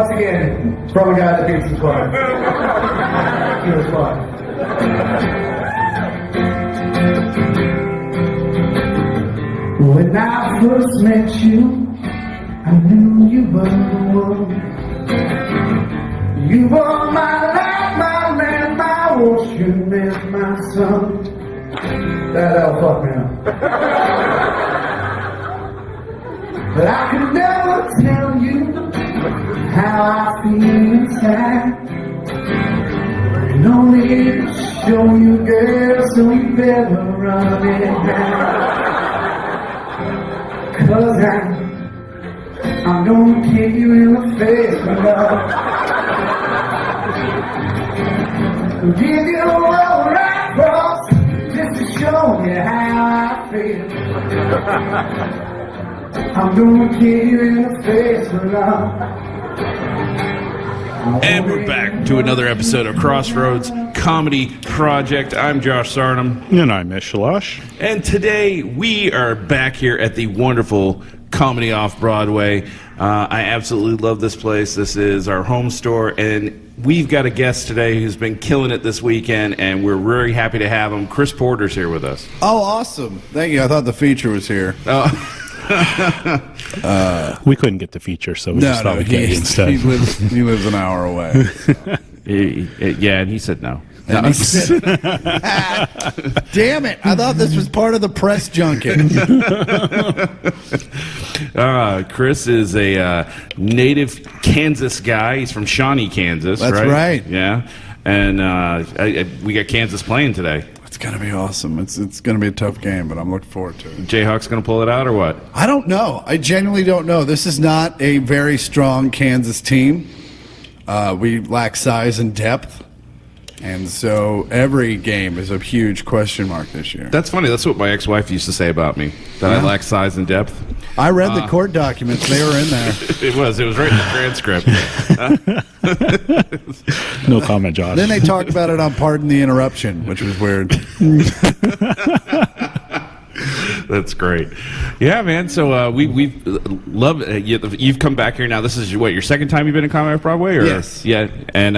Once again, from a guy that beats his wife. Here's why. When I first met you, I knew you were the one. You were my life, my land, my ocean, and my sun. That'll fuck me up. But I could never tell you how I feel inside. And only to show you, girl, so you better run it down. 'Cause I'm gonna kick you in the face, my love. Give you a roll right across, just to show you how I feel. I'm gonna kick you in the face, my love. And we're back to another episode of Crossroads Comedy Project. I'm Josh Sardam. And I'm Mish Shalosh. And today we are back here at the wonderful Comedy Off-Broadway. I absolutely love this place. This is our home store, and we've got a guest today who's been killing it this weekend, and we're very happy to have him. Chris Porter's here with us. Oh, awesome. Thank you. I thought the feature was here. We couldn't get the feature, so we just thought we'd get you instead. He lives an hour away. Yeah, and he said no. And he said, damn it. I thought this was part of the press junket. Chris is a native Kansas guy. He's from Shawnee, Kansas. That's right. Yeah. And we got Kansas playing today. It's going to be awesome. It's going to be a tough game, but I'm looking forward to it. Jayhawks going to pull it out or what? I don't know. I genuinely don't know. This is not a very strong Kansas team. We lack size and depth. And so every game is a huge question mark this year. That's funny. That's what my ex-wife used to say about me, that I lack size and depth. I read the court documents. They were in there. It was right in the transcript. No comment, Josh. Then they talked about it on Pardon the Interruption, which was weird. That's great. Yeah, man. So we've loved you've come back here now. This is what, your second time you've been in Comedy Off Broadway? Or? Yes. Yeah. And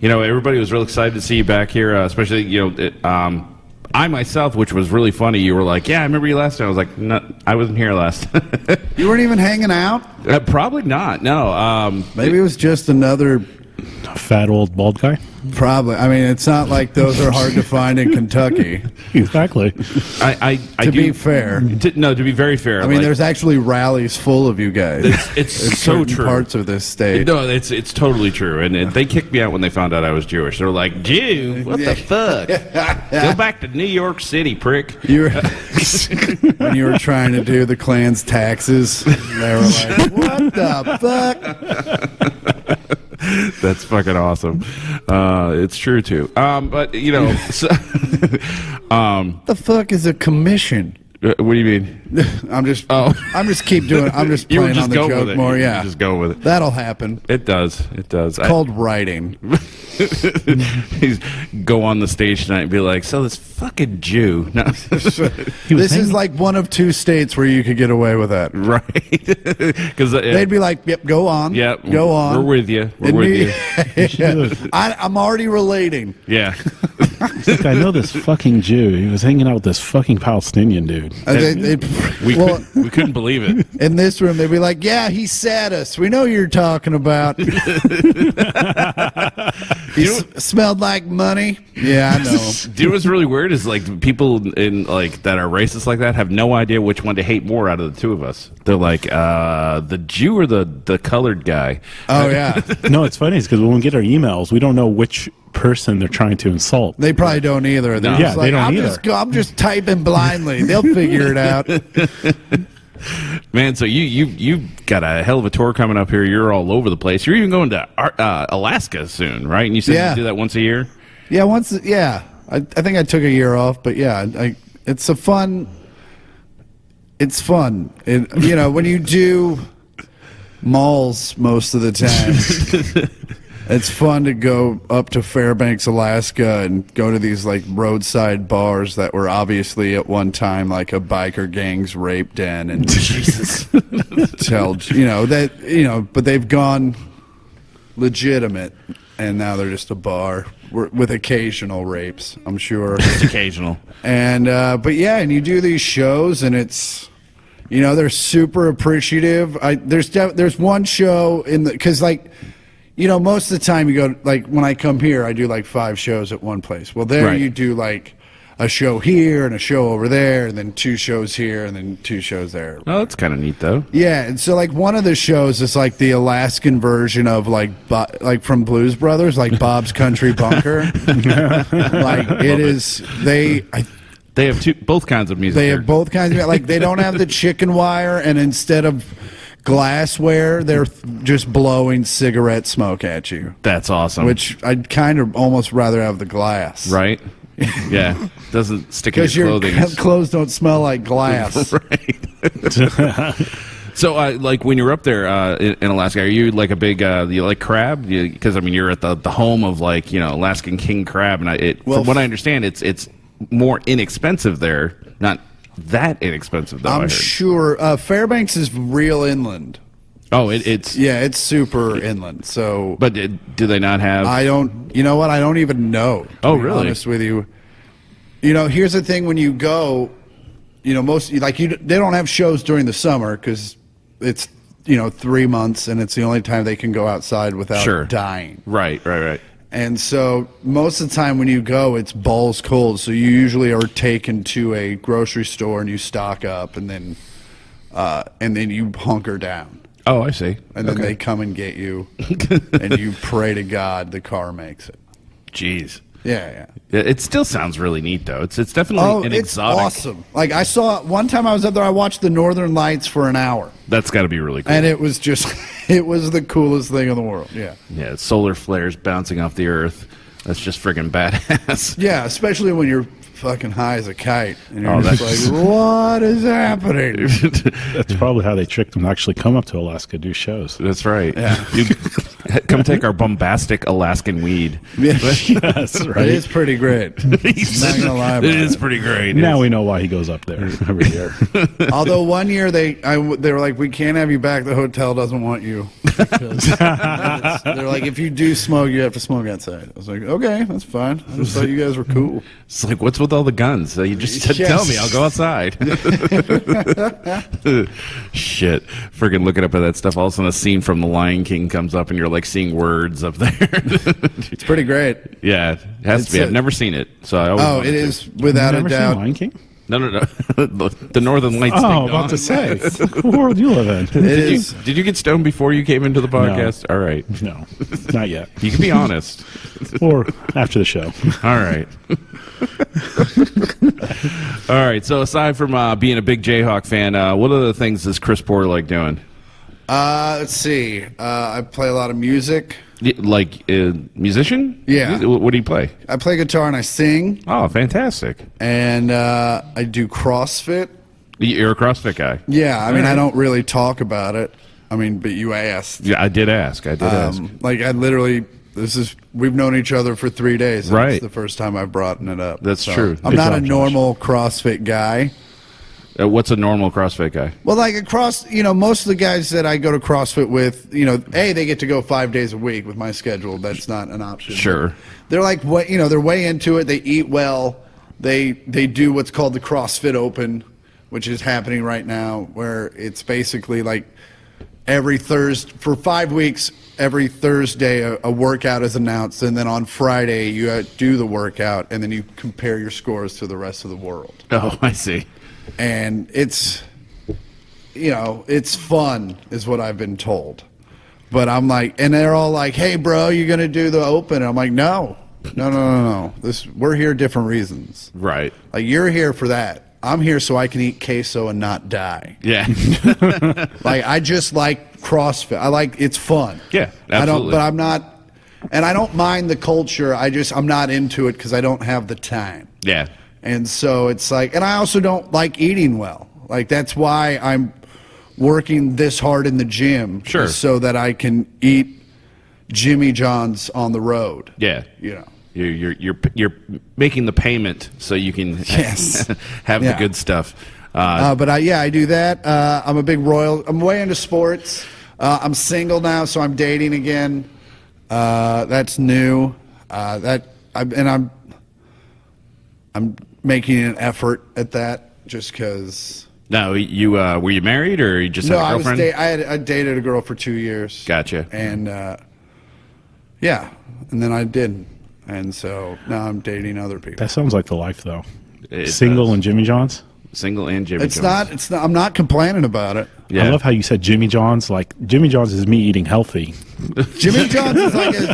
everybody was real excited to see you back here, especially I myself, which was really funny. You were like, "Yeah, I remember you last time." I was like, "No, I wasn't here last." You weren't even hanging out? Probably not. No. Maybe it was just another fat old bald guy. Probably. I mean, it's not like those are hard to find in Kentucky. Exactly. To be fair. To be very fair. I mean, there's actually rallies full of you guys. It's in so certain true. Parts of this state. No, it's totally true. And they kicked me out when they found out I was Jewish. They were like, "Jew? What the fuck? Go back to New York City, prick." When you were trying to do the Klan's taxes, they were like, "What the fuck?" That's fucking awesome. It's true too. But the fuck is a commission? What do you mean? I'm just playing on the joke more. Yeah, just go with it. That'll happen. It does. It's called writing. He's go on the stage tonight and be like, "So this fucking Jew." No. This is like one of two states where you could get away with that, right? Because they'd be like, "Yep, go on. Yep, go on. We're with you. We're with you." I'm already relating. Yeah. Look, I know this fucking Jew. He was hanging out with this fucking Palestinian dude. We couldn't believe it. In this room, they'd be like, "Yeah, he sat us. We know who you're talking about." He smelled like money. Yeah, I know. Dude, what's really weird is like people in like that are racist like that have no idea which one to hate more out of the two of us. They're like, the Jew or the colored guy. Oh yeah. No, it's funny because when we get our emails, we don't know which person they're trying to insult. They probably don't either. They're just they don't either. I'm just typing blindly. They'll figure it out. Man, so you got a hell of a tour coming up here. You're all over the place. You're even going to Alaska soon, right? And you said you do that once a year? Yeah, once. Yeah, I think I took a year off, but yeah, it's fun. It's fun. When you do malls most of the time. It's fun to go up to Fairbanks, Alaska, and go to these like roadside bars that were obviously at one time like a biker gang's rape den, and Jesus, but they've gone legitimate, and now they're just a bar with occasional rapes, I'm sure. Just occasional. And but yeah, and you do these shows, and it's, you know, they're super appreciative. There's one show because like, you know, most of the time you go, like when I come here, I do like 5 shows at one place. Well, there Right. you do like a show here and a show over there, and then 2 shows here and then 2 shows there. Oh, that's kind of neat, though. Yeah, and so like one of the shows is like the Alaskan version of like from Blues Brothers, like Bob's Country Bunker. Like it is, they have both kinds of music. they there. have both kinds of, like they don't have the chicken wire, and instead of glassware, they're just blowing cigarette smoke at you. That's awesome. Which I'd kind of almost rather have the glass, right? Yeah, doesn't stick in Because your your clothing. clothes don't smell like glass. Right. So, like when you're up there in Alaska, are you like a big? You like crab? Because I mean, you're at the home of like, you know, Alaskan king crab, and Well, from what I understand, it's more inexpensive there. Not that inexpensive, though. I I'm heard. sure Fairbanks is real inland. Oh, it's. Yeah, it's super inland. So, But do they not have? I don't. You know what? I don't even know. To Oh, be really? Honest with you. You know, here's the thing: when you go, you know, they don't have shows during the summer because it's, you know, 3 months, and it's the only time they can go outside without Sure. dying. Right. And so most of the time when you go, it's balls cold. So you usually are taken to a grocery store and you stock up, and then you hunker down. Oh, I see. And then they come and get you, and you pray to God the car makes it. Jeez. Yeah. It still sounds really neat, though. It's definitely an it's exotic. awesome. Like I saw one time I was up there, I watched the Northern Lights for an hour, That's got to be really cool. and it was just, it was the coolest thing in the world. Yeah. Yeah, solar flares bouncing off the earth. That's just friggin' badass. Yeah, especially when you're fucking high as a kite, and you're Oh, just that's- like, what is happening? That's probably how they tricked them to actually come up to Alaska to do shows. That's right. Yeah. You come take our bombastic Alaskan weed. That's right. It is pretty great. Not gonna lie about It is it. pretty great. Now we know why he goes up there every year. Although one year they were like, we can't have you back. The hotel doesn't want you. They're like, if you do smoke, you have to smoke outside. I was like, okay, that's fine. I just thought you guys were cool. It's like, what's with all the guns? You just said, Yes. tell me, I'll go outside. Shit. Friggin' looking up at that stuff. All of a sudden, a scene from The Lion King comes up, and you're like seeing words up there. It's pretty great. Yeah, it has It's to be. I've a- never seen it, so I always Oh, wanted it to. is without a Never seen doubt. Lion King? No. The Northern Lights. Oh, thing, about Don. to say. What world do you live in? It Did you, is. did you get stoned before you came into the podcast? All right. No, not yet. You can be honest. Or after the show. All right. All right. So aside from being a big Jayhawk fan, what other things does Chris Porter like doing? Let's see. I play a lot of music. Like musician? Yeah. What do you play? I play guitar and I sing, Oh, fantastic. and I do CrossFit. You're a CrossFit guy. Yeah, I mean, I don't really talk about it. I mean, but you asked. Yeah, I did ask. Ask. Like I literally, we've known each other for 3 days. And Right. It's the first time I've brought it up. That's true. I'm Good not job, a Josh. normal CrossFit guy. What's a normal CrossFit guy? Well, like most of the guys that I go to CrossFit with, they get to go 5 days a week. With my schedule, that's not an option. Sure. They're like, they're way into it. They eat well. They do what's called the CrossFit Open, which is happening right now, where it's basically like every Thursday for 5 weeks. Every Thursday, a workout is announced, and then on Friday you do the workout, and then you compare your scores to the rest of the world. Oh, I see. And it's fun, is what I've been told. But I'm like, and they're all like, "Hey, bro, you gonna do the open?" And I'm like, "No. We're here different reasons. Right. Like you're here for that. I'm here so I can eat queso and not die. Yeah. Like I just like CrossFit. It's fun. Yeah, I don't, absolutely. but I'm not, and I don't mind the culture. I'm not into it because I don't have the time. Yeah. And so it's like, and I also don't like eating well. Like that's why I'm working this hard in the gym. Sure. So that I can eat Jimmy John's on the road. Yeah. You know. You're making the payment so you can Yes. have Yeah. the good stuff. But I do that. I'm way into sports. I'm single now, so I'm dating again. That's new. I'm making an effort at that just because. No, you were you married or you just had a girlfriend? I dated a girl for 2 years. Gotcha. And yeah, and then I didn't, and so now I'm dating other people. That sounds like the life, though. It Single does. and Jimmy John's. Single and Jimmy It's John's. not. I'm not complaining about it. Yeah. I love how you said Jimmy John's. Like Jimmy John's is me eating healthy. Jimmy John's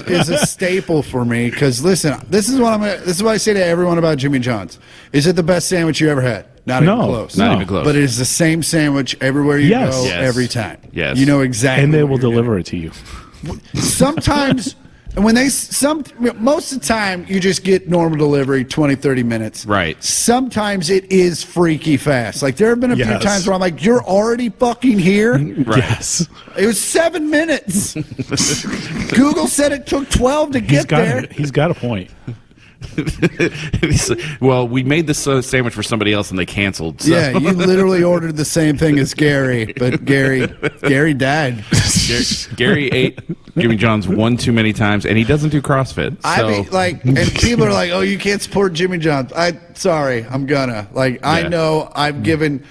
is a staple for me because listen, this is what I say to everyone about Jimmy John's. Is it the best sandwich you ever had? Not even close. Not even close. But it is the same sandwich everywhere you Yes. go, Yes. every time. Yes. You know exactly. And they what will you're deliver it to you. getting. Sometimes, and most of the time, you just get normal delivery, 20, 30 minutes. Right. Sometimes it is freaky fast. Like there have been a few Yes. times where I'm like, you're already fucking here? Right. Yes. It was 7 minutes. Google said it took 12 to get there. He's got a point. Well, we made this sandwich for somebody else and they canceled. So. Yeah, you literally ordered the same thing as Gary, but Gary died. Gary ate Jimmy John's one too many times, and he doesn't do CrossFit. So. I mean, like, and people are like, "Oh, you can't support Jimmy John's." Sorry, I'm gonna. Like, I know I've given.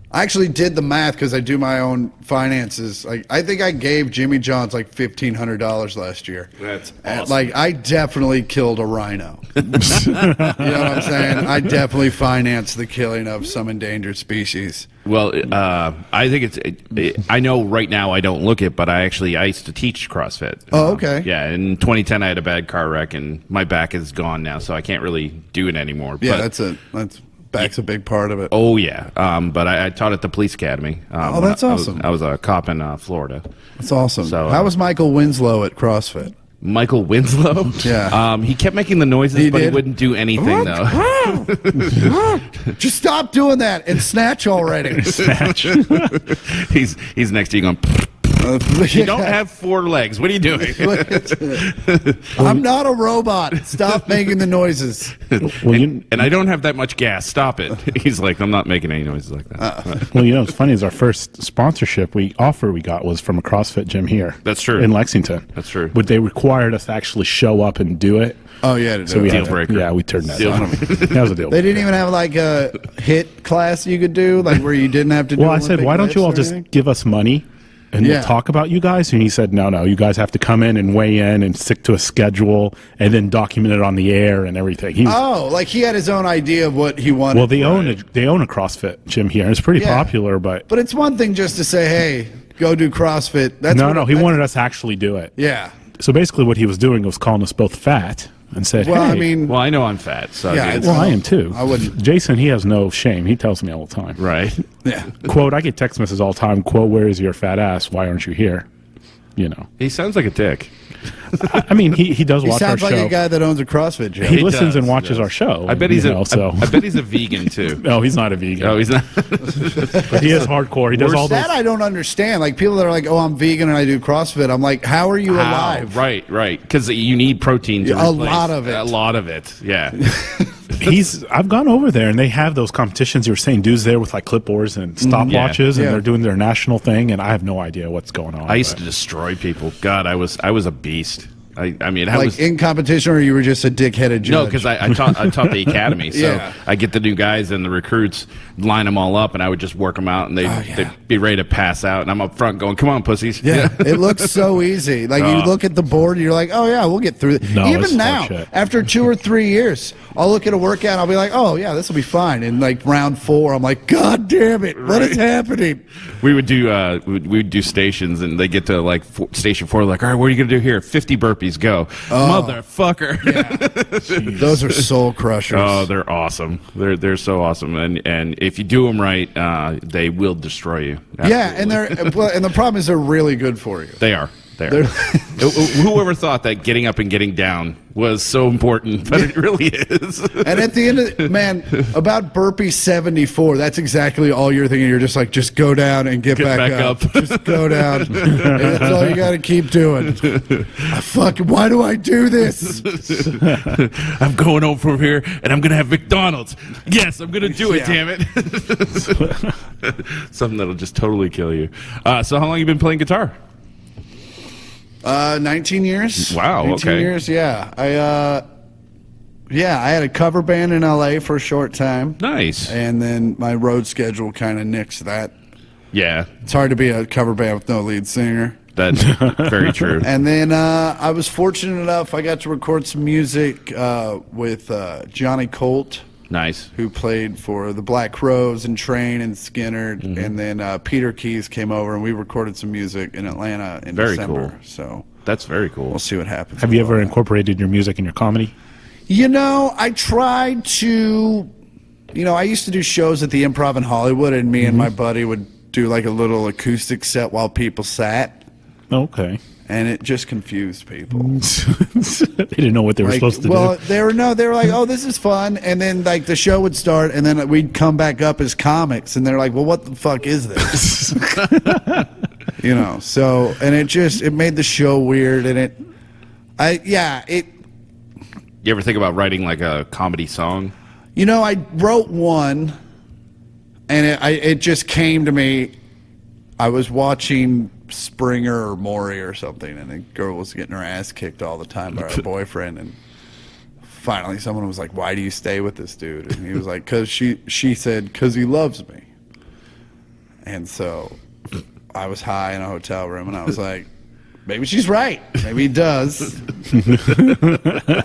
I actually did the math because I do my own finances. Like, I think I gave Jimmy John's like $1,500 last year. That's And, awesome. like, I definitely killed a rhino. You know what I'm saying? I definitely financed the killing of some endangered species. Well, I think I know right now I don't look it, but I used to teach CrossFit. Oh, okay. Yeah, in 2010 I had a bad car wreck, and my back is gone now, so I can't really do it anymore. Yeah, but, back's a big part of it. Oh yeah, but I taught at the police academy. Oh, that's awesome. I was a cop in Florida. That's awesome. So, how was Michael Winslow at CrossFit? Michael Winslow. Yeah. He kept making the noises, He but he did? wouldn't do anything though. Just stop doing that and snatch already. Snatch. He's next to you going. You don't have 4 legs. What are you doing? I'm not a robot. Stop making the noises. Well, and I don't have that much gas. Stop it. He's like, I'm not making any noises like that. well, it's funny. Is our first sponsorship we got was from a CrossFit gym here. That's true. In Lexington. That's true. But they required us to actually show up and do it. Oh yeah, So we Deal had to- breaker. Yeah, we turned that Deal down. That was a deal. They didn't even have like a HIIT class you could do, like where you didn't have to do. Well, I said, Olympic why don't you all lifts or just anything? give us money and Yeah. we'll talk about you guys? And he said, no, you guys have to come in and weigh in and stick to a schedule and then document it on the air and everything. He's, Oh, like he had his own idea of what he wanted. well, they own a CrossFit gym here. It's pretty Yeah. popular, but But it's one thing just to say, "Hey, go do CrossFit." That's no, what he that's- wanted us to actually do it. Yeah. So basically what he was doing was calling us both fat and said, Well, hey, I mean, Well, I know I'm fat, so Yeah, I mean, it's- well, I am too. I wouldn't- Jason, he has no shame. He tells me all the time. right. yeah. Quote, I get text messages all the time. Quote, where is your fat ass? Why aren't you here? You know. He sounds like a dick. I mean, he does He watch our sounds like show. a guy that owns a CrossFit gym. He He listens does, and watches yes. our show. I bet he's you know, so. I bet he's a vegan too. No, he's not a vegan. Oh, he's not. But he is hardcore. He does all those. That I don't understand. Like people that are like, "Oh, I'm vegan and I do CrossFit." I'm like, "How are you alive?" Right. Because you need protein to A replace lot of it. A lot of it. Yeah. I've gone over there and they have those competitions. You were saying dudes there with like clipboards and stopwatches, and Yeah. they're doing their national thing, and I have no idea what's going on. I used but- to destroy people. God, I was a beast. I mean, I Like was. in competition, or you were just a dickheaded judge? No, because I taught the academy, so Yeah. I get the new guys and the recruits, line them all up, and I would just work them out, and they'd be ready to pass out, and I'm up front going, "Come on, pussies!" Yeah, it looks so easy. Like you look at the board and you're like, oh yeah, we'll get through it. No, it's Even now, hard shit. after 2 or 3 years, I'll look at a workout and I'll be like, oh yeah, this will be fine. And like round 4, I'm like, God damn it, what is happening? We would do stations, and they get to like station 4, like, "All right, what are you gonna do here? 50 burpees, go, motherfucker!" Those are soul crushers. Oh, they're awesome. They're so awesome, and if you do them right, they will destroy you. yeah, Absolutely. and the problem is they're really good for you. They are. Whoever thought that getting up and getting down was so important, but it really is. And at the end of man, about burpee 74, that's exactly all you're thinking. You're just like, just go down and get back up. Just go down. And that's all you got to keep doing. Why do I do this? I'm going home from here, and I'm going to have McDonald's. Yes, I'm going to do it, Yeah. damn it. Something that'll just totally kill you. So how long have you been playing guitar? 19 years. Wow, 19 okay. years, yeah. I had a cover band in LA for a short time. Nice. And then my road schedule kind of nixed that. Yeah, It's hard to be a cover band with no lead singer. that's very true. And then I was fortunate enough, I got to record some music with Johnny Colt, Nice. who played for the Black Crowes and Train and Skinner. Mm-hmm. And then Peter Keys came over and we recorded some music in Atlanta in Very December. cool. So That's very cool. we'll see what happens. Have you ever incorporated your music in your comedy? You know, I tried to, I used to do shows at the Improv in Hollywood, and me and my buddy would do like a little acoustic set while people sat, Okay. and it just confused people. They didn't know what they were supposed to do. They were like, oh, this is fun, and then like the show would start, and then we'd come back up as comics, and they're like, well, what the fuck is this? So, and it made the show weird, and You ever think about writing like a comedy song? I wrote one, and it just came to me. I was watching Springer or Maury or something, and a girl was getting her ass kicked all the time by her boyfriend, and finally someone was like, why do you stay with this dude? And he was like, because she said, because he loves me. And so I was high in a hotel room, and I was like, maybe she's right. Maybe he does.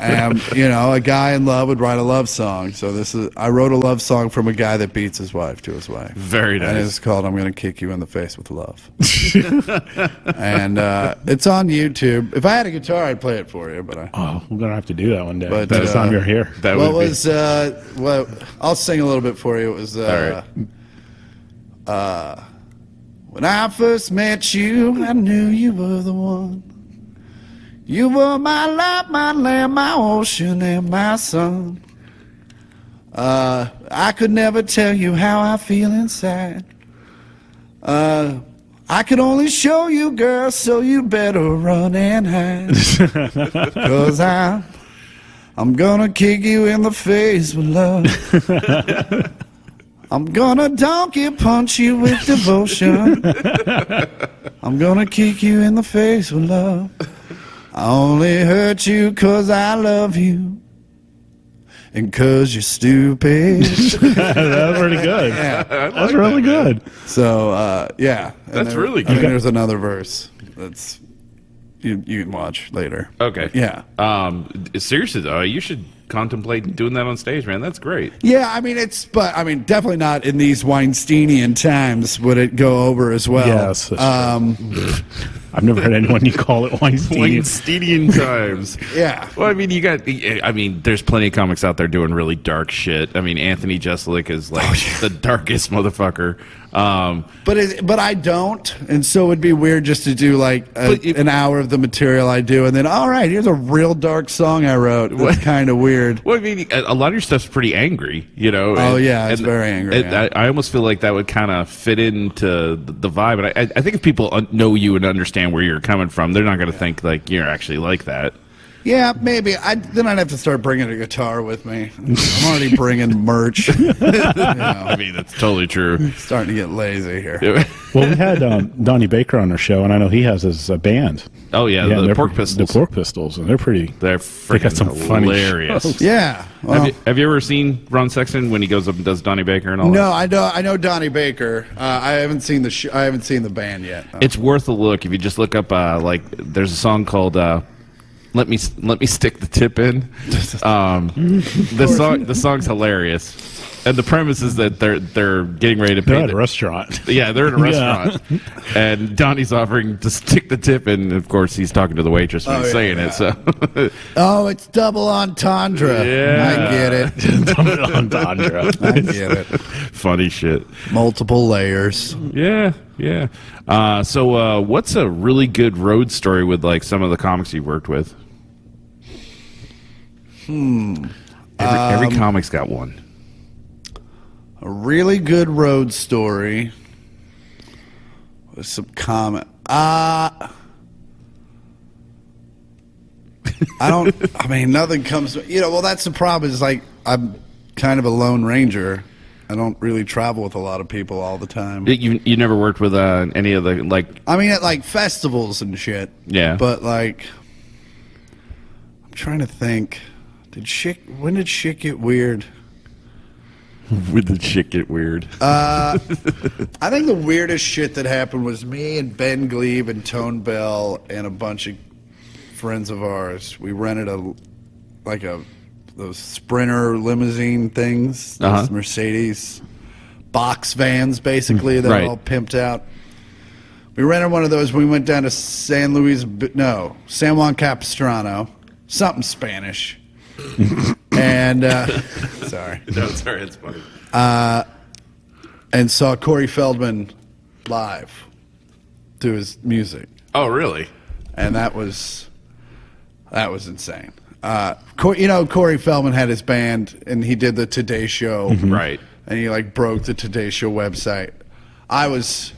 And, a guy in love would write a love song. So I wrote a love song from a guy that beats his wife to his wife. Very And nice. it's called "I'm Gonna Kick You in the Face with Love." And it's on YouTube. If I had a guitar, I'd play it for you. But We're gonna have to do that one day. But, Next time you're here. That what would was I'll sing a little bit for you. It was All right. when I first met you, I knew you were the one. You were my light, my lamp, my ocean, and my sun. I could never tell you how I feel inside. I could only show you, girl, so you better run and hide. 'Cause I'm gonna kick you in the face with love. I'm gonna donkey punch you with devotion. I'm gonna kick you in the face with love. I only hurt you 'cause I love you. And 'cause you're stupid. That's pretty good. Yeah. That's really good. So, yeah. And That's really and good. there's another verse that's you can watch later. Okay. Yeah. Seriously though, you should contemplate doing that on stage, man. That's great. Yeah, definitely not in these Weinsteinian times would it go over as well. Yes, that's true. I've never heard anyone call it Weinstein. Weinsteinian times. Yeah. Well, there's plenty of comics out there doing really dark shit. Anthony Jeselnik is like the darkest motherfucker. But I don't, and so it'd be weird just to do like an hour of the material I do, and then all right, here's a real dark song I wrote. It's kind of weird. Well, a lot of your stuff's pretty angry, Oh yeah, it's very angry. Yeah. I almost feel like that would kind of fit into the vibe. And I think if people know you and understand where you're coming from, they're not going to think like you're actually like that. Yeah, maybe. Then I'd have to start bringing a guitar with me. I'm already bringing merch. That's totally true. Starting to get lazy here. Well, we had Donnie Baker on our show, and I know he has his band. Oh yeah, the they're Pork Pistols. The Pork Pistols, and they're They're freaking got some funny hilarious. shows. Yeah. Well, Have you ever seen Ron Sexton when he goes up and does Donnie Baker and all that? no, I know Donnie Baker. I haven't seen I haven't seen the band yet. It's worth a look if you just look up. There's a song called "Let Me Stick the Tip In." The song's hilarious. And the premise is that they're getting ready to pay. They're at a restaurant. Yeah, they're at a restaurant, and Donnie's offering to stick the tip in. And of course, he's talking to the waitress when he's saying it. So, it's double entendre. Yeah. I get it. I get it. funny shit. Multiple layers. Yeah. So, what's a really good road story with like some of the comics you've worked with? Every comic's got one. A really good road story with some comment. Nothing comes. Well, that's the problem. Is like I'm kind of a lone ranger, I don't really travel with a lot of people all the time. You never worked with any of the like? I mean, at like festivals and shit. Yeah. But like, I'm trying to think. When did shit get weird? When did shit get weird? I think the weirdest shit that happened was me and Ben Glebe and Tone Bell and a bunch of friends of ours. We rented those Sprinter limousine things, those Mercedes box vans, basically. They're all pimped out. We rented one of those when we went down to San Juan Capistrano, something Spanish. And sorry. No, sorry, it's funny. And saw Corey Feldman live do his music. Oh, really? And that was insane. Corey Feldman had his band, and he did the Today Show, right? And he like broke the Today Show website. I was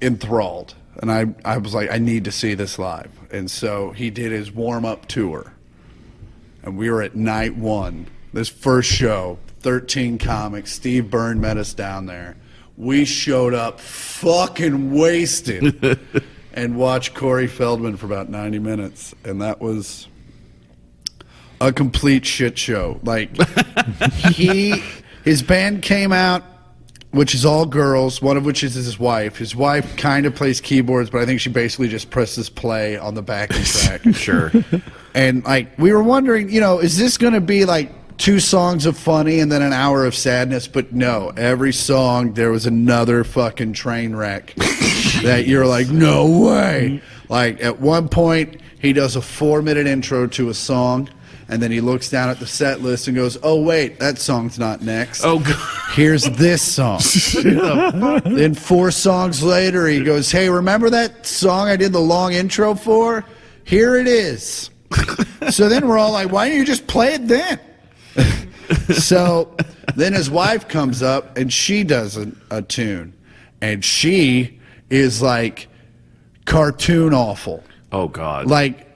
enthralled, and I was like, I need to see this live. And so he did his warm-up tour, and we were at night one. This first show, 13 comics. Steve Byrne met us down there. We showed up fucking wasted. And watched Corey Feldman for about 90 minutes, and that was a complete shit show. Like, his band came out, which is all girls, one of which is his wife. His wife kind of plays keyboards, but I think she basically just presses play on the backing track. Sure. And, like, we were wondering, is this going to be, like, 2 songs of funny and then an hour of sadness? But no, every song there was another fucking train wreck that you're like, no way. Like, at one point he does a 4-minute intro to a song, and then he looks down at the set list and goes, oh wait, that song's not next. Oh God. Here's this song. Then 4 songs later he goes, hey, remember that song I did the long intro for? Here it is. So then we're all like, why don't you just play it then? So then his wife comes up and she does a tune, and she is like cartoon awful. Oh God. Like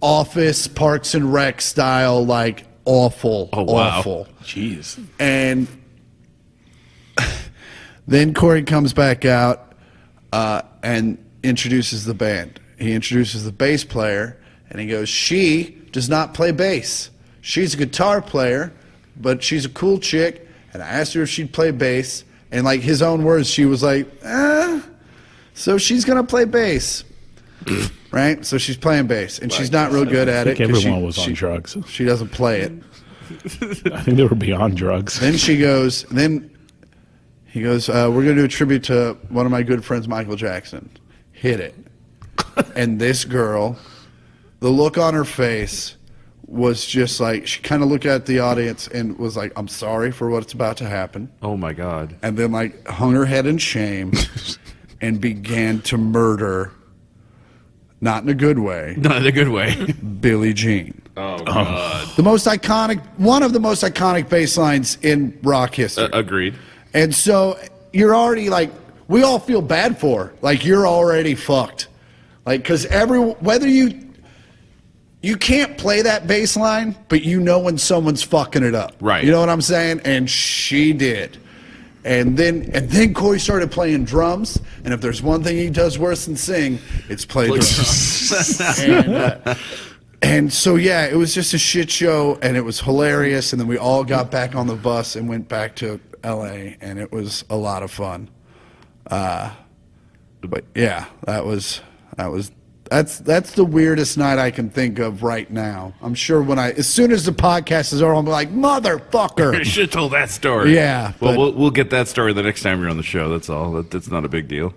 Office, Parks and Rec style, like awful. Oh wow. Awful. Jeez. And then Corey comes back out and introduces the band. He introduces the bass player, and he goes, she does not play bass. She's a guitar player, but she's a cool chick, and I asked her if she'd play bass, and like his own words, she was like, so she's going to play bass, right? So she's playing bass, and she's not real good at it. Everyone was on drugs. She doesn't play it. I think they were beyond drugs. Then he goes, we're going to do a tribute to one of my good friends, Michael Jackson. Hit it. And this girl, the look on her face was just like, she kind of looked at the audience and was like, I'm sorry for what's about to happen. Oh my God. And then like hung her head in shame and began to murder, not in a good way, Not in a good way. Billie Jean. Oh God. One of the most iconic bass lines in rock history. Agreed. And so you're already like, we all feel bad for her. Like, you're already fucked. Like, because whether you can't play that bass line, but you know when someone's fucking it up. Right. You know what I'm saying? And she did. And then Corey started playing drums, and if there's one thing he does worse than sing, it's play drums. And so, yeah, it was just a shit show, and it was hilarious, and then we all got back on the bus and went back to L.A., and it was a lot of fun. But, yeah, that's the weirdest night I can think of right now. I'm sure as soon as the podcast is over, I'll be like, motherfucker. You should have told that story. Yeah. Well, we'll get that story the next time you're on the show. That's all. That's not a big deal.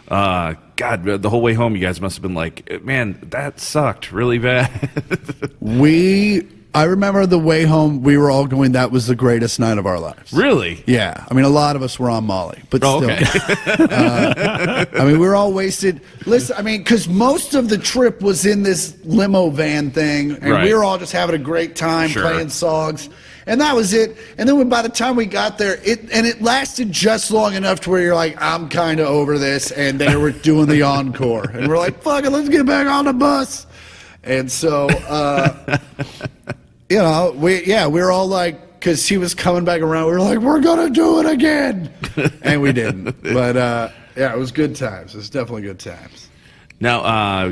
God, the whole way home, you guys must have been like, man, that sucked really bad. I remember the way home, we were all going, that was the greatest night of our lives. Really? Yeah. I mean, a lot of us were on Molly, but still. Okay. I mean, we were all wasted. Listen, I mean, because most of the trip was in this limo van thing, and Right. we were all just having a great time Sure. playing songs. And that was it. And then by the time we got there, it lasted just long enough to where you're like, I'm kind of over this. And they were doing the encore. And we're like, fuck it, let's get back on the bus. And so, we were all like, because she was coming back around. We were like, we're going to do it again. And we didn't. But, yeah, it was good times. It was definitely good times. Now,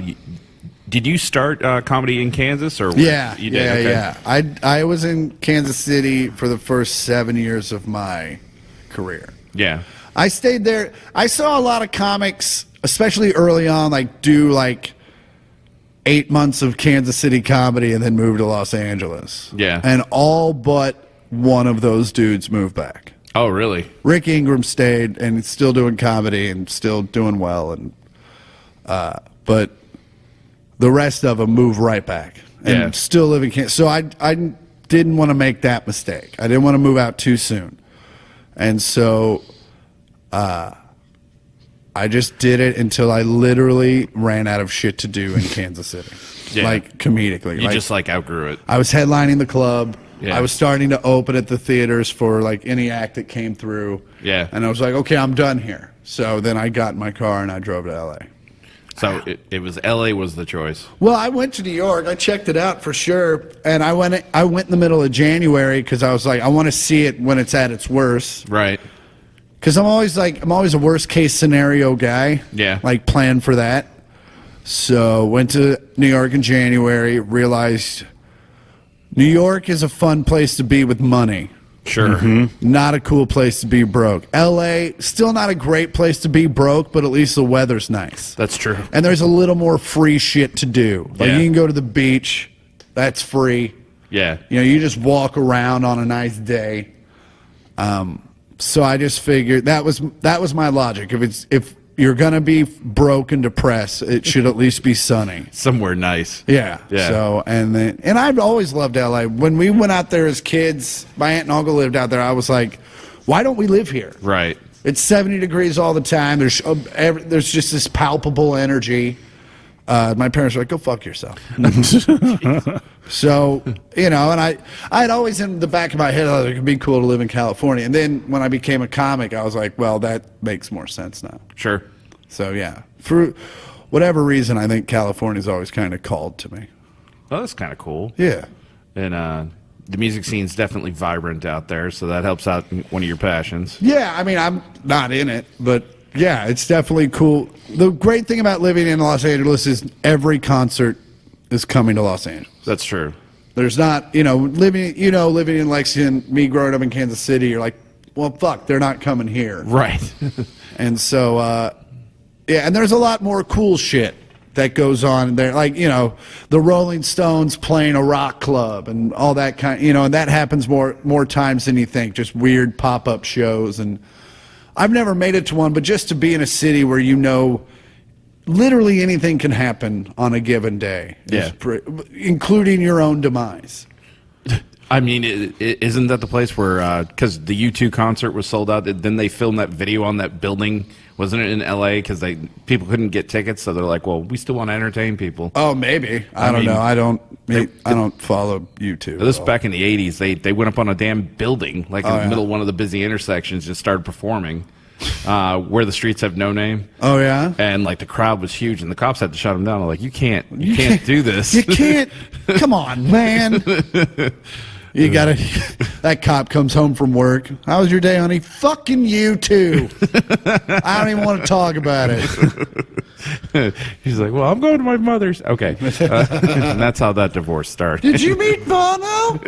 did you start comedy in Kansas? Or Yeah. you did? Yeah. I was in Kansas City for the first 7 years of my career. Yeah. I stayed there. I saw a lot of comics, especially early on, like do like 8 months of Kansas City comedy and then move to Los Angeles. Yeah. And all but one of those dudes moved back. Oh, really? Rick Ingram stayed and is still doing comedy and still doing well, and but the rest of them moved right back and still live in Kansas. So I didn't want to make that mistake. I didn't want to move out too soon, and so I just did it until I literally ran out of shit to do in Kansas City, like comedically. You just like outgrew it. I was headlining the club. Yeah. I was starting to open at the theaters for like any act that came through. Yeah. And I was like, okay, I'm done here. So then I got in my car and I drove to LA. So it was L.A. was the choice. Well, I went to New York. I checked it out for sure. And I went in the middle of January because I was like, I want to see it when it's at its worst. Right. Because I'm always a worst case scenario guy. Yeah. Like plan for that. So went to New York in January, realized New York is a fun place to be with money. Sure. Not a cool place to be broke. LA, still not a great place to be broke, but at least the weather's nice. That's true. And there's a little more free shit to do. Like Yeah. you can go to the beach, that's free. Yeah. You know, you just walk around on a nice day. So I just figured that was my logic. If you're gonna be broke and depressed, it should at least be sunny. Somewhere nice. Yeah. Yeah. So and I've always loved LA. When we went out there as kids, my aunt and uncle lived out there. I was like, why don't we live here? Right. It's 70 degrees all the time. There's just this palpable energy. My parents were like, go fuck yourself. So, you know, and I'd always in the back of my head, it could be cool to live in California. And then when I became a comic, I was like, well, that makes more sense now. Sure. So, yeah, for whatever reason, I think California's always kind of called to me. Well, that's kind of cool. Yeah. And the music scene's definitely vibrant out there, so that helps out one of your passions. Yeah, I mean, I'm not in it, but yeah, it's definitely cool. The great thing about living in Los Angeles is every concert is coming to Los Angeles. That's true. There's not, living in Lexington, me growing up in Kansas City, you're like, well, fuck, they're not coming here. Right. And so, yeah, and there's a lot more cool shit that goes on there. Like, the Rolling Stones playing a rock club and all that kind, and that happens more times than you think, just weird pop-up shows. And I've never made it to one, but just to be in a city where literally anything can happen on a given day. Yeah. Including your own demise. I mean, isn't that the place where, because the U2 concert was sold out, then they filmed that video on that building, wasn't it in L.A.? Because people couldn't get tickets, so they're like, well, we still want to entertain people. Oh, maybe. I don't know. I don't follow YouTube. This back in the 80s, they went up on a damn building, like in the middle of one of the busy intersections, just started performing. Where the streets have no name. Oh yeah, and like the crowd was huge, and the cops had to shut them down. I'm like, you can't do this. You can't. Come on, man. You gotta. That cop comes home from work. How was your day, honey? Fucking you too. I don't even want to talk about it. He's like, well, I'm going to my mother's. Okay, and that's how that divorce started. Did you meet Bono?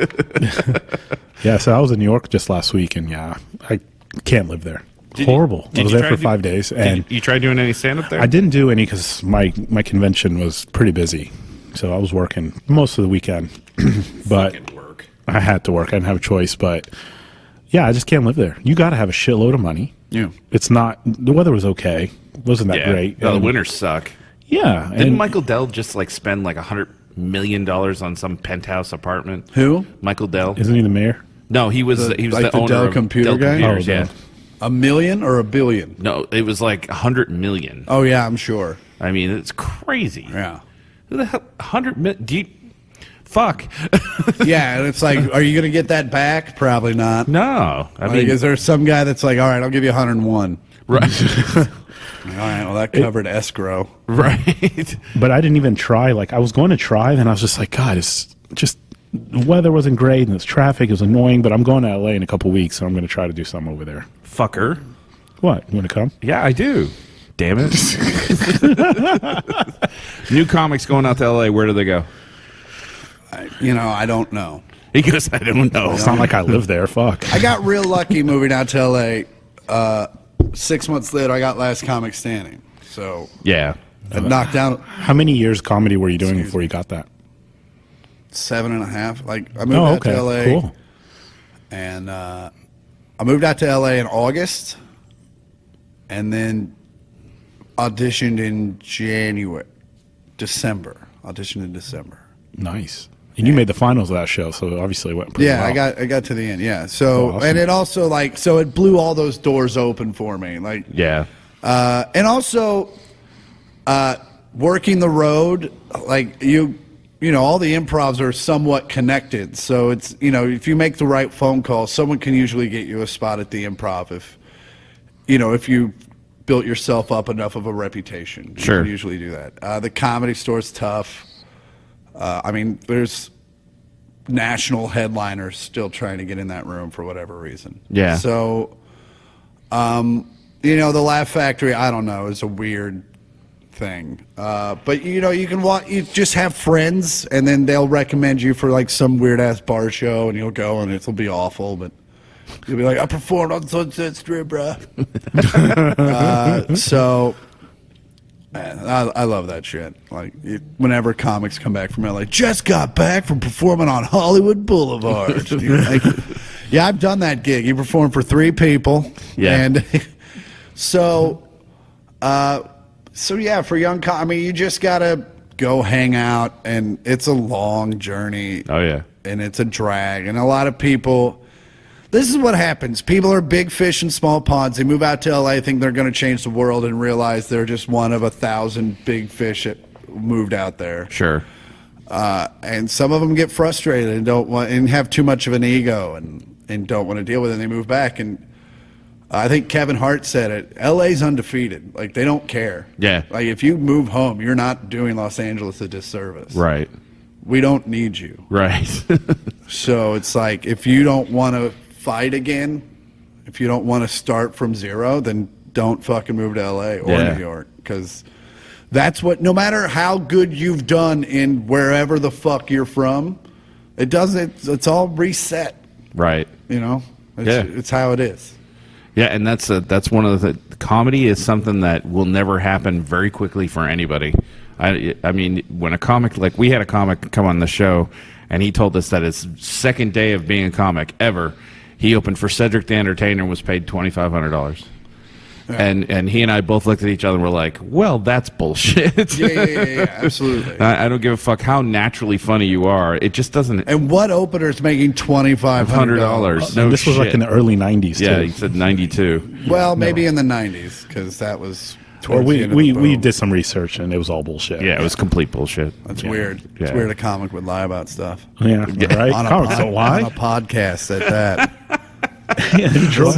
Yeah, so I was in New York just last week, and yeah, I can't live there. Horrible. I was there for 5 days, and you tried doing any stand up there? I didn't do any because my convention was pretty busy, so I was working most of the weekend. But work. I had to work. I didn't have a choice. But yeah, I just can't live there. You got to have a shitload of money. Yeah, it's not. The weather was okay. It wasn't that great. No, the winters suck. Yeah. Didn't Michael Dell just spend like $100 million on some penthouse apartment? Who? Michael Dell. Isn't he the mayor? No, he was like the owner Dell of computer Dell guy? Computers, Oh, yeah. $1 million or $1 billion? No, it was like 100 million. Oh yeah, I'm sure. I mean, it's crazy. Yeah. Who the hell? 100 million? Do you? Fuck. Yeah, and it's like, are you gonna get that back? Probably not. No, I mean, is there some guy that's like, all right, I'll give you 101? right, All right, well that covered escrow. right. But I didn't even try. Like I was going to try, then I was just like, God, it's just the weather wasn't great and there's traffic. It was annoying, but I'm going to LA in a couple weeks, so I'm going to try to do something over there. Fucker. What? You want to come? Yeah, I do. Damn it. New comics going out to LA. Where do they go? I don't know. He goes, I don't know. It's not like I live there. Fuck. I got real lucky moving out to LA. 6 months later, I got Last Comic Standing. So Yeah. I knocked down How many years comedy were you doing before you got that? 7.5. Like I moved out to LA. Cool. And I moved out to LA in August, and then auditioned in December. Auditioned in December. Nice. And you made the finals of that show, so obviously it went pretty well. I got to the end. Yeah. So awesome. and it also it blew all those doors open for me. Like Yeah. and also working the road, like you know, all the improvs are somewhat connected. So it's, if you make the right phone call, someone can usually get you a spot at the improv if you built yourself up enough of a reputation. Sure. You can usually do that. The Comedy Store's tough. There's national headliners still trying to get in that room for whatever reason. Yeah. So, the Laugh Factory, I don't know, is a weird thing. But you just have friends, and then they'll recommend you for like some weird ass bar show, and you'll go, and it'll be awful, but you'll be like, I performed on Sunset Strip, bruh. Man, I love that shit. Like, whenever comics come back from LA, just got back from performing on Hollywood Boulevard. Like, yeah, I've done that gig. You perform for 3 people. Yeah. And so yeah, for young you just gotta go hang out, and it's a long journey. Oh, yeah. And it's a drag. And a lot of people, this is what happens. People are big fish in small ponds. They move out to LA, think they're going to change the world, and realize they're just one of 1,000 big fish that moved out there. Sure. And some of them get frustrated and don't want, and have too much of an ego and don't want to deal with it. And they move back. And I think Kevin Hart said it. LA's undefeated. Like, they don't care. Yeah. Like, if you move home, you're not doing Los Angeles a disservice. Right. We don't need you. Right. So it's like, if you don't want to fight again, if you don't want to start from zero, then don't fucking move to LA or New York, because that's what, no matter how good you've done in wherever the fuck you're from, it's all reset. Right. It's how it is. Yeah, and that's one of the comedy is something that will never happen very quickly for anybody. I mean, when a comic, like we had a comic come on the show, and he told us that his second day of being a comic ever, he opened for Cedric the Entertainer and was paid $2,500. Yeah. And he and I both looked at each other and were like, well, that's bullshit. Yeah, absolutely. I don't give a fuck how naturally funny you are. It just doesn't. And what opener's making $2,500? No, this was like in the early 90s, Yeah, too. he said 92. Well, maybe in the 90s, because that was Or towards the end of the we boom. did some research, and it was all bullshit. Yeah, it was complete bullshit. That's weird. It's Yeah. weird a comic would lie about stuff. Yeah, right? On a, Comics don't lie. on a podcast at that. Yeah, he drove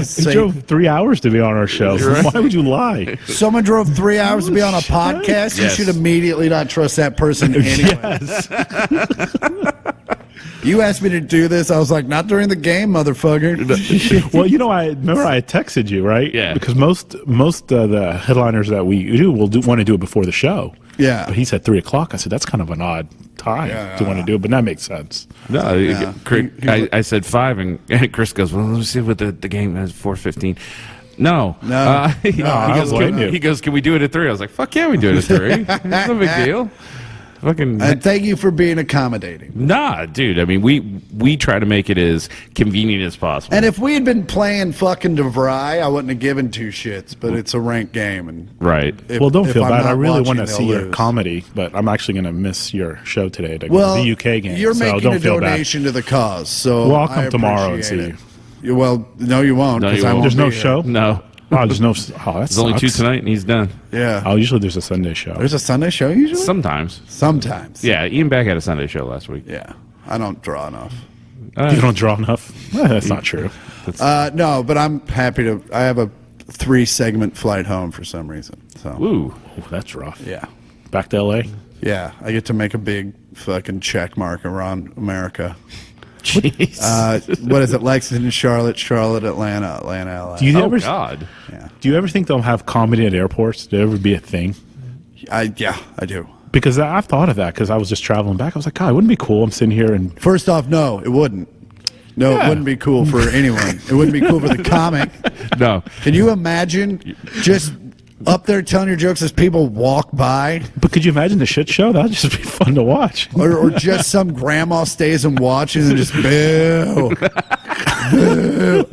3 hours to be on our show. So why would you lie? Someone drove 3 hours to be on a podcast. You Yes. should immediately not trust that person anyway. You asked me to do this. I was like, not during the game, motherfucker. Well, I remember I texted you, right? Yeah. Because most of the headliners that we do will want to do it before the show. Yeah. But he said 3 o'clock. I said that's kind of an odd time to want to do it, but that makes sense. No, Yeah. I said 5, and Chris goes, well, let me see what the game is, 4:15. No. He goes, can we do it at 3? I was like, fuck yeah, we do it at 3. It's no big deal. Fucking. And thank you for being accommodating. Nah, dude. I mean, we try to make it as convenient as possible. And if we had been playing fucking DeVry, I wouldn't have given 2 shits, but it's a ranked game. And right. Well, don't feel I'm bad. not I really want watching, to see they'll your lose. comedy, but I'm actually going to miss your show today to Well, the UK game. You're so making don't a feel donation to the cause, so Well, I'll come I tomorrow and appreciate see it. Well, no, you won't. No, 'cause you I won't. won't There's no be here. show? No. Oh, there's no. Oh, that There's only 2 sucks. tonight, and he's done. Yeah. Oh, usually there's a Sunday show. There's a Sunday show usually? Sometimes. Sometimes. Yeah, Ian Beck had a Sunday show last week. Yeah. I don't draw enough. You don't draw enough? That's not true. No, but I'm happy to. I have a 3-segment flight home for some reason. So. Ooh. Oh, that's rough. Yeah. Back to LA? Yeah, I get to make a big fucking check mark around America. Jeez. What is it? Lexington, Charlotte, Atlanta, LA. Do you Oh, ever? God. Yeah, Do you ever think they'll have comedy at airports? Did it ever be a thing? I do. Because I've thought of that. Because I was just traveling back. I was like, God, it wouldn't be cool. I'm sitting here and First off, no, it wouldn't. No, Yeah. it wouldn't be cool for anyone. It wouldn't be cool for the comic. No. Can you imagine just up there telling your jokes as people walk by? But could you imagine the shit show? That'd just be fun to watch. Or just some grandma stays and watches and just boo. Boo.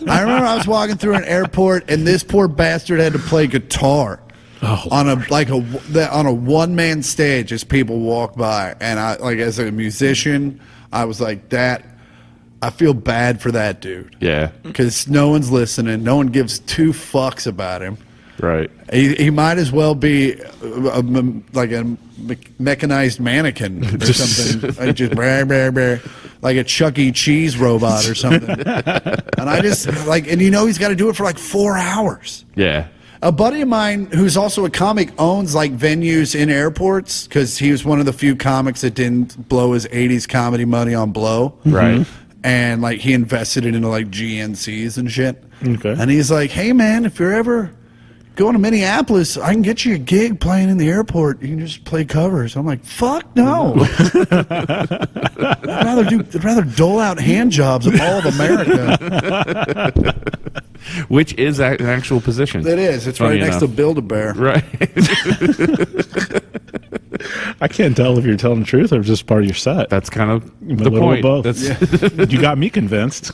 I remember I was walking through an airport and this poor bastard had to play guitar on a one-man stage as people walk by. And I, like, as a musician, I was like, I feel bad for that dude. Yeah. Because no one's listening. No one gives two fucks about him. Right. He might as well be like a mechanized mannequin or something. Like just like a Chuck E. Cheese robot or something. And I just and he's got to do it for like 4 hours. Yeah. A buddy of mine who's also a comic owns like venues in airports because he was one of the few comics that didn't blow his 80s comedy money on blow. Right. And like he invested it into like GNCs and shit. Okay. And he's like, hey man, if you're ever going to Minneapolis, I can get you a gig playing in the airport. You can just play covers. I'm like, fuck no. I'd rather dole out hand jobs of all of America. Which is an actual position. It is. It's Funny right next to enough. Build-A-Bear. Right. I can't tell if you're telling the truth or just part of your set. That's kind of A the little point. of both. That's, You got me convinced.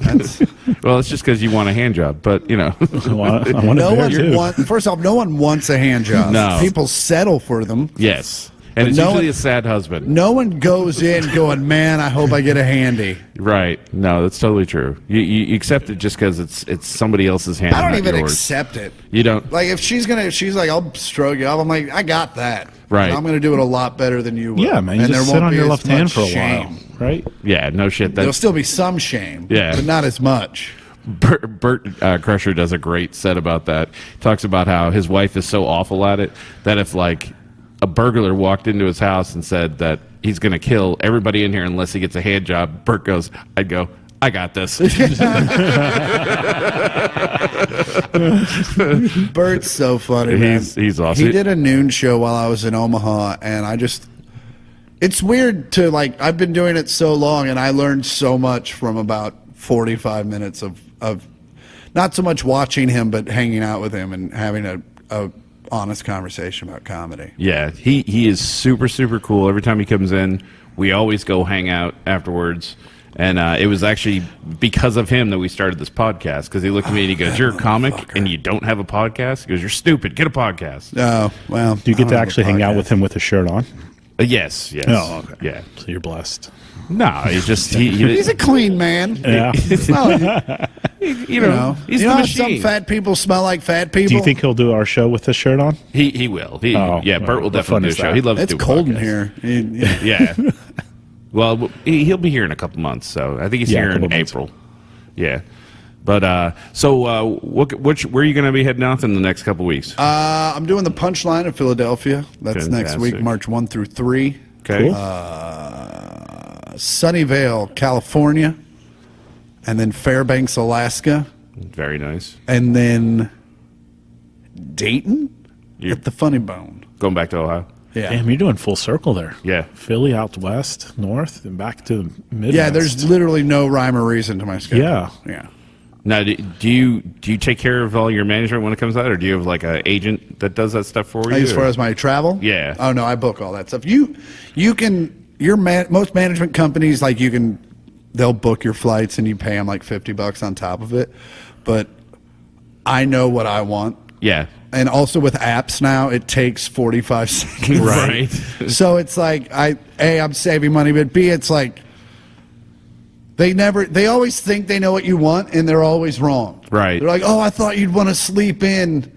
well, it's just because you want a hand job, but I want a bear too. First off, no one wants a hand job. No. People settle for them. yes. And But it's no usually one- a sad husband. No one goes in going, man, I hope I get a handy. Right. No, that's totally true. You accept it just because it's somebody else's hand. I don't not even yours. accept it. You don't. Like if she's like, I'll stroke you off. I'm like, I got that. Right. I'm gonna do it a lot better than you will. Yeah, man. You And just there sit won't on be your as left hand much for a shame. while, right? Yeah. No shit. There'll That's still be some shame. Yeah. But not as much. Bert Kreischer does a great set about that. He talks about how his wife is so awful at it that if like a burglar walked into his house and said that he's going to kill everybody in here unless he gets a hand job, Bert goes, I'd go, I got this. Bert's so funny, man. He's awesome. He did a noon show while I was in Omaha, and it's weird to like, I've been doing it so long, and I learned so much from about 45 minutes of not so much watching him, but hanging out with him and having a honest conversation about comedy. Yeah, he is super, super cool. Every time he comes in, we always go hang out afterwards. And it was actually because of him that we started this podcast, because he looked at me and he goes, you're a comic and you don't have a podcast? He goes, you're stupid. Get a podcast. Oh, well. Do you get to actually hang out with him with a shirt on? Yes. Oh, okay. Yeah. So you're blessed. No, he's just... He's a clean man. Yeah. Well, you know, he's you the know how machine. some fat people smell like fat people? Do you think he'll do our show with the shirt on? He will. Oh, yeah, Bert will what definitely fun do a is show. that? He loves It's to do cold in podcasts. here. Yeah. Well, he'll be here in a couple months, so I think he's Yeah, a here in couple months. April. Yeah. But so where are you going to be heading off in the next couple weeks? I'm doing the Punchline in Philadelphia. That's next week, Fantastic. March 1 through 3. Okay. Sunnyvale, California, and then Fairbanks, Alaska, Very nice. and then Dayton You- at the Funny Bone. Going back to Ohio. Yeah. Damn, you're doing full circle there. Yeah. Philly out west, north, and back to the Midwest. Yeah, there's literally no rhyme or reason to my schedule. Yeah. Yeah. Now, do you take care of all your management when it comes out, or do you have like an agent that does that stuff for you? As far as my travel? Yeah. Oh, no, I book all that stuff. Most management companies, like they'll book your flights and you pay them like $50 on top of it. But I know what I want. Yeah. And also with apps now, it takes 45 seconds. Right. So it's like, I'm saving money, but B, it's like, they always think they know what you want, and they're always wrong. Right. They're like, oh, I thought you'd want to sleep in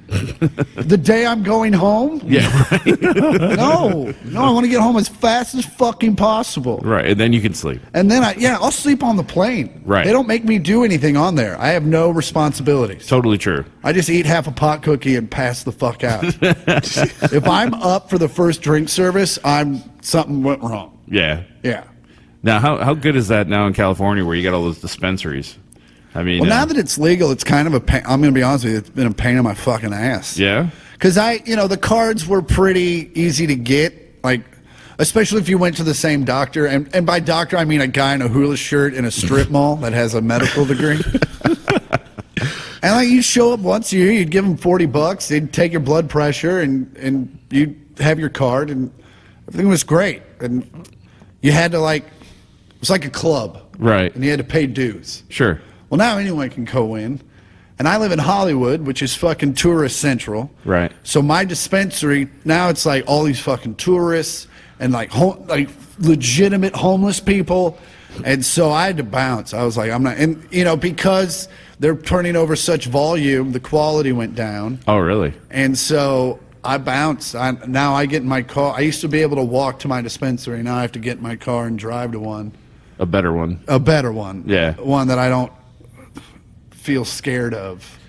the day I'm going home. Yeah. Right. No, I want to get home as fast as fucking possible. Right. And then you can sleep. And then I'll sleep on the plane. Right. They don't make me do anything on there. I have no responsibilities. Totally true. I just eat half a pot cookie and pass the fuck out. If I'm up for the first drink service, I'm something went wrong. Yeah. Yeah. Now, how good is that now in California where you got all those dispensaries? I mean, Well, now that it's legal, it's kind of a pain. I'm going to be honest with you. It's been a pain in my fucking ass. yeah. Because the cards were pretty easy to get, like, especially if you went to the same doctor. And by doctor, I mean a guy in a hula shirt in a strip mall that has a medical degree. And like, you show up once a year, you'd give them $40. They'd take your blood pressure, and you'd have your card, and everything was great. And you had to, like, it was like a club. Right. And you had to pay dues. Sure. Well, now anyone can go in. And I live in Hollywood, which is fucking tourist central. Right. So my dispensary, now it's like all these fucking tourists and like legitimate homeless people. And so I had to bounce. I was like, I'm not, and because they're turning over such volume, the quality went down. Oh, really? And so I bounced. Now I get in my car. I used to be able to walk to my dispensary. Now I have to get in my car and drive to one. A better one. A better one. Yeah. One that I don't feel scared of,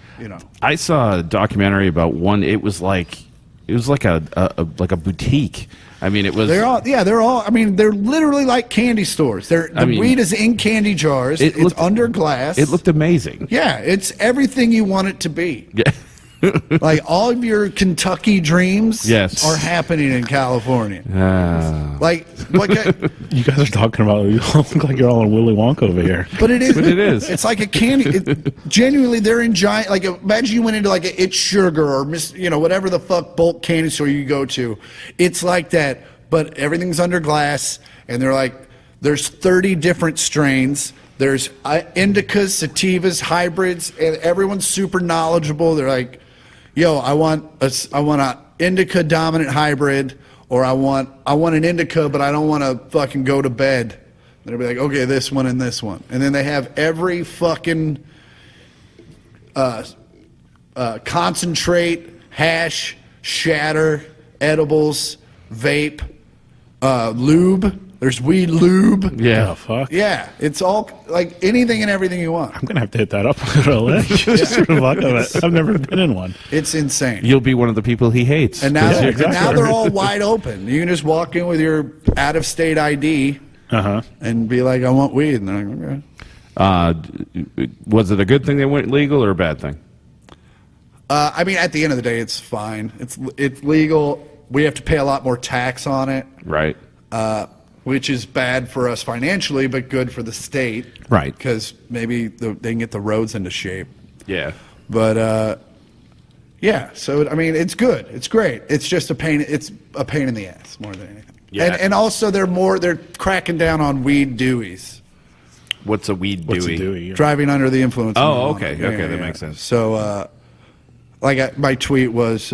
I saw a documentary about one. It was like a boutique. I mean, it was. They're all. I mean, they're literally like candy stores. The weed is in candy jars. It's under glass. It looked amazing. Yeah, it's everything you want it to be. Yeah. Like all of your Kentucky dreams Yes. are happening in California. Like You guys are talking about, you all look like you're all in Willy Wonka over here. But it is. But it is. It's like a candy. Genuinely, they're in giant. Like, imagine you went into like a It's Sugar or whatever the fuck bulk candy store you go to. It's like that, but everything's under glass, and they're like, there's 30 different strains. There's indicas, sativas, hybrids, and everyone's super knowledgeable. They're like, yo, I want a indica dominant hybrid, or I want an indica, but I don't want to fucking go to bed. They'll be like, okay, this one and this one. And then they have every fucking concentrate, hash, shatter, edibles, vape, lube. There's weed lube. Yeah. Oh, fuck. Yeah, it's all like anything and everything you want. I'm going to have to hit that up just for the fuck of it. I've never been in one. It's insane. You'll be one of the people he hates. And now, Yeah, exactly. now they're all wide open. You can just walk in with your out-of-state ID and be like, I want weed. And they're like, okay. Was it a good thing they went legal or a bad thing? I mean, at the end of the day, it's fine. It's legal. We have to pay a lot more tax on it. Right. Which is bad for us financially, but good for the state. Right. Because maybe they can get the roads into shape. Yeah. But, yeah, so, I mean, it's good. It's great. It's just a pain. It's a pain in the ass more than anything. Yeah. And also, they're cracking down on weed dewies. What's a weed What's Dewey? a Dewey? Driving under the influence. of Oh, marijuana. okay. Yeah, Okay, that yeah. makes sense. So, my tweet was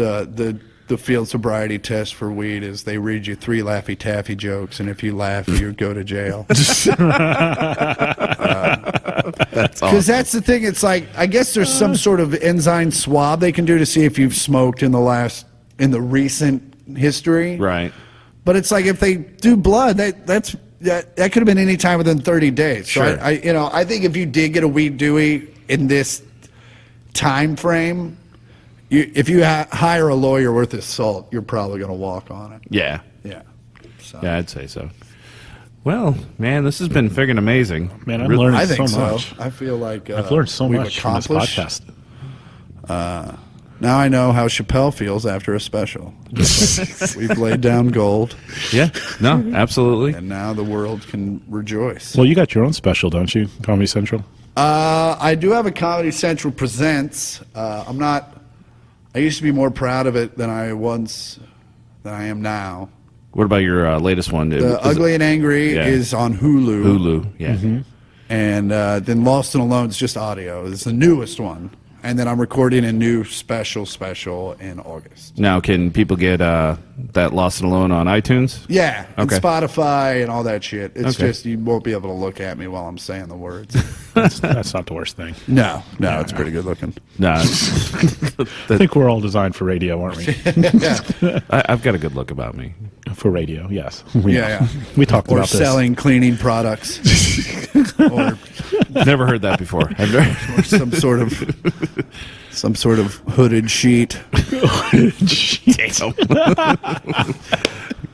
the field sobriety test for weed is they read you 3 Laffy Taffy jokes, and if you laugh, you go to jail. That's awesome. Because that's the thing. It's like, I guess there's some sort of enzyme swab they can do to see if you've smoked in the recent history. Right. But it's like if they do blood, that could have been any time within 30 days. So Sure. I think if you did get a weed Dewey in this time frame, if you hire a lawyer worth his salt, you're probably going to walk on it. Yeah. Yeah. So. Yeah, I'd say so. Well, man, this has been friggin' amazing. Man, I'm Really- learning I think so so. much. I feel like I've learned so we've much from this accomplished. podcast. Now I know how Chappelle feels after a special. We've laid down gold, Yeah. No, absolutely. and now the world can rejoice. Well, you got your own special, don't you? Comedy Central? I do have a Comedy Central Presents. I used to be more proud of it than I am now. What about your latest one? The Ugly and Angry Yeah. is on Hulu. Hulu. Yeah. And then Lost and Alone is just audio. It's the newest one. And then I'm recording a new special in August. Now, can people get that Lost and Alone on iTunes? Yeah, and Okay. Spotify and all that shit. It's Okay. just you won't be able to look at me while I'm saying the words. That's not the worst thing. No, it's pretty good looking. No. I think we're all designed for radio, aren't we? I've got a good look about me. For radio, yes. Yeah. We talked Or about this. selling cleaning products. or Never heard that before. I've never, or some sort of hooded sheet. Damn.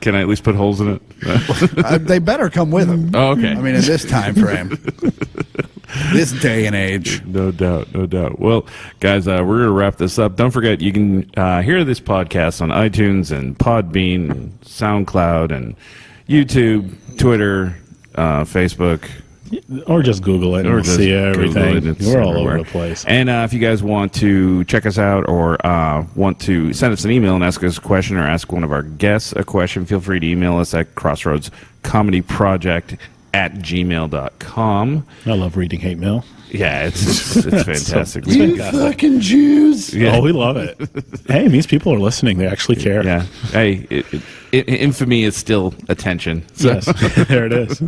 Can I at least put holes in it? They better come with them. Oh, okay. I mean, in this time frame, this day and age. No doubt, no doubt. Well, guys, we're going to wrap this up. Don't forget, you can hear this podcast on iTunes and Podbean and SoundCloud and YouTube, Twitter, Facebook. Or just Google it and see everything. We're all everywhere. over the place. And if you guys want to check us out or want to send us an email and ask us a question or ask one of our guests a question, feel free to email us at crossroadscomedyproject@gmail.com. I love reading hate mail. Yeah, it's fantastic. You fucking Jews. Yeah. Oh, we love it. Hey, these people are listening. They actually care. Yeah. Hey, infamy is still attention. So. Yes, there it is.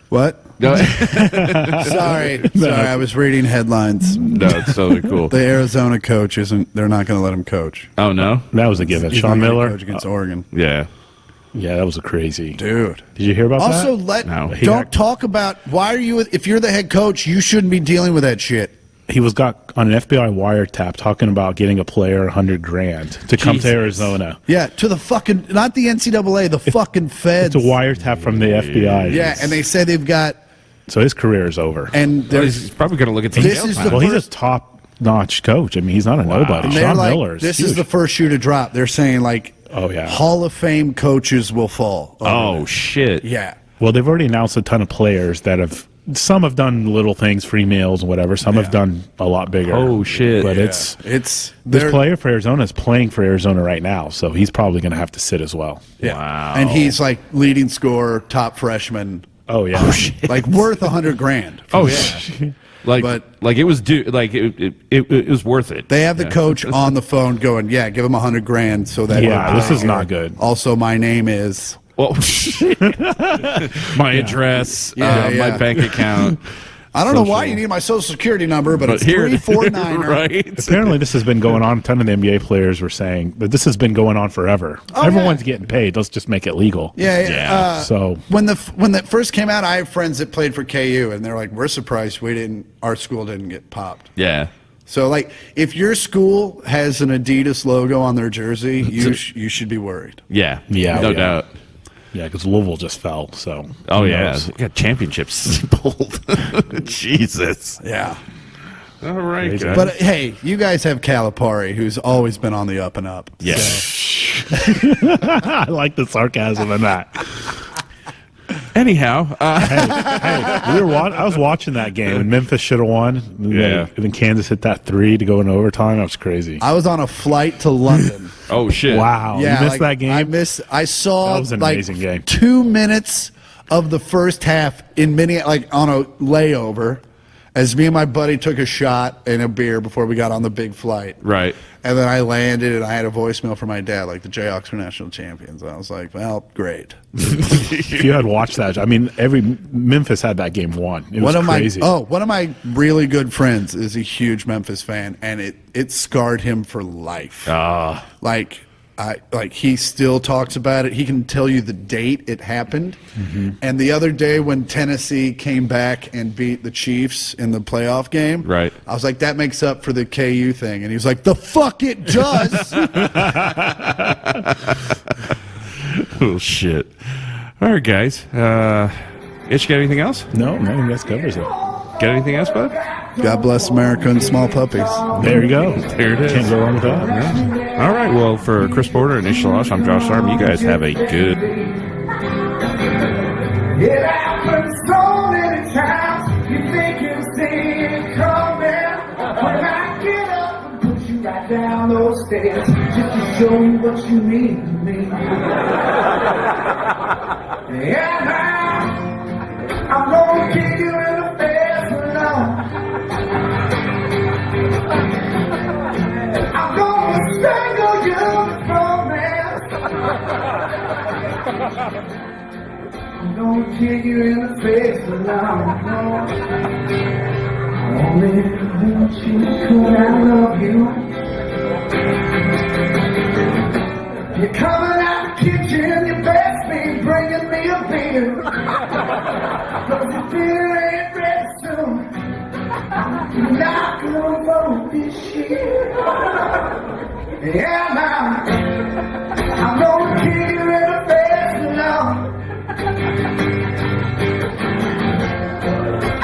What? No, Sorry, I was reading headlines. no, it's totally cool. The Arizona coach isn't. They're not going to let him coach. Oh, no? That was a given. He's Sean not gonna Miller. coach against Oregon. Yeah. Yeah, that was a crazy. Dude. Did you hear about Also, that? No. don't talk about why are you. If you're the head coach, you shouldn't be dealing with that shit. He was got on an FBI wiretap talking about getting a player $100,000 to come to Jesus. Arizona. Yeah, to the fucking not the NCAA, the fucking feds. It's a wiretap from the FBI. Yeah, and they say they've got So his career is over. and Well, there's he's probably going to look at some This jail is time. the Well, he's first- a top-notch coach. I mean, he's not a nobody. and they're Sean like, Miller is this huge. is the first shoe to drop. They're saying like, Oh, yeah. Hall of Fame coaches will fall. Oh, shit. yeah. Well, they've already announced a ton of players that have. Some have done little things, free meals and whatever. Some have done a lot bigger. Oh, shit. But Yeah. it's It's this they're- player for Arizona is playing for Arizona right now, so he's probably going to have to sit as well. Yeah. Wow. And he's like leading scorer, top freshman, Oh yeah. like worth $100,000. Oh, yeah. Like it was it was worth it. They have the coach on the phone going, "Yeah, give him $100,000 so that Yeah, we're this is here. not good. Also, my name is Well, my address, Yeah, my yeah. bank account. I don't know why Social. you need my social security number, but it's here, 349. right? Apparently, this has been going on. A ton of the NBA players were saying that this has been going on forever. Everyone's getting paid. Let's just make it legal. Yeah, yeah. Yeah. So When that first came out, I have friends that played for KU, and they're like, "We're surprised our school didn't get popped." Yeah. So, like, if your school has an Adidas logo on their jersey, you should be worried. Yeah. Yeah, No yeah. doubt. yeah, because Louisville just fell. So Oh, who yeah. knows? We got championships pulled. Jesus. Yeah. All right, Crazy. guys. But hey, you guys have Calipari, who's always been on the up and up. yeah. I like the sarcasm in that. Anyhow, Hey, I was watching that game, and Memphis should have won. Yeah. And then Kansas hit that 3 to go into overtime. That was crazy. I was on a flight to London. oh, shit. Wow, Yeah, you missed like, that game. I saw That was an like amazing game. 2 minutes of the first half in like on a layover, as me and my buddy took a shot and a beer before we got on the big flight. Right. And then I landed and I had a voicemail from my dad, like the Jayhawks were national champions. And I was like, well, great. If you had watched that, I mean, Memphis had that game won. It was crazy. One of my really good friends is a huge Memphis fan, and it scarred him for life. Like he still talks about it. He can tell you the date it happened. Mm-hmm. And the other day when Tennessee came back and beat the Chiefs in the playoff game, Right. I was like, that makes up for the KU thing. And he was like, the fuck it does. Oh, shit. All right, guys. Itch, got anything else? No, I think that covers it. Got anything else, bud? God bless America and small puppies. There you go. There it is. Can't go wrong with that. All right. Well, for Chris Porter and Ish Shalosh, I'm Josh Sardam. You guys have a good. It happens so many times. You think you see it coming. When I get up and push you right down those stairs, just to show you what you mean to me. Yeah, now I'm gonna kick you in the face alone. I'm gonna strangle you with romance. I'm gonna kick you in the face alone. Only want you because I love you. You're coming out the kitchen, your best be bringing me a beer. Cause the beer ain't ready soon. You're not gonna vote this year. Yeah, now I'm gonna kick you in the face now.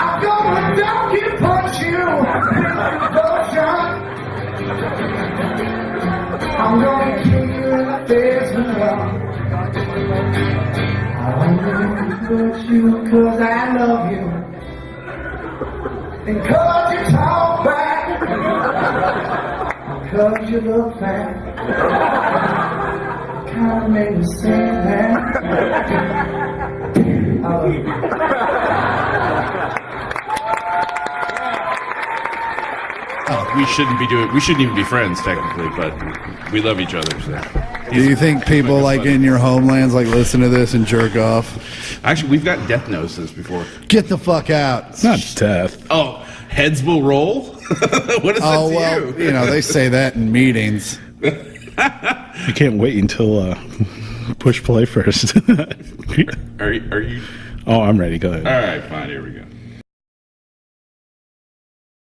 I'm gonna donkey punch you with the potion. I'm gonna kick you in the face now. I'm gonna put you 'cause I love you. And 'cause you talk back. Cause you look fat, kinda made me say that. I love you. We shouldn't even be friends technically, but we love each other. So. Do you think people like in your homelands like listen to this and jerk off? Actually, we've got death notices before. Get the fuck out. It's not death. Oh, heads will roll? What is that to you? You know, they say that in meetings. You can't wait until push play first. Are you? Oh, I'm ready. Go ahead. All right, fine. Here we go.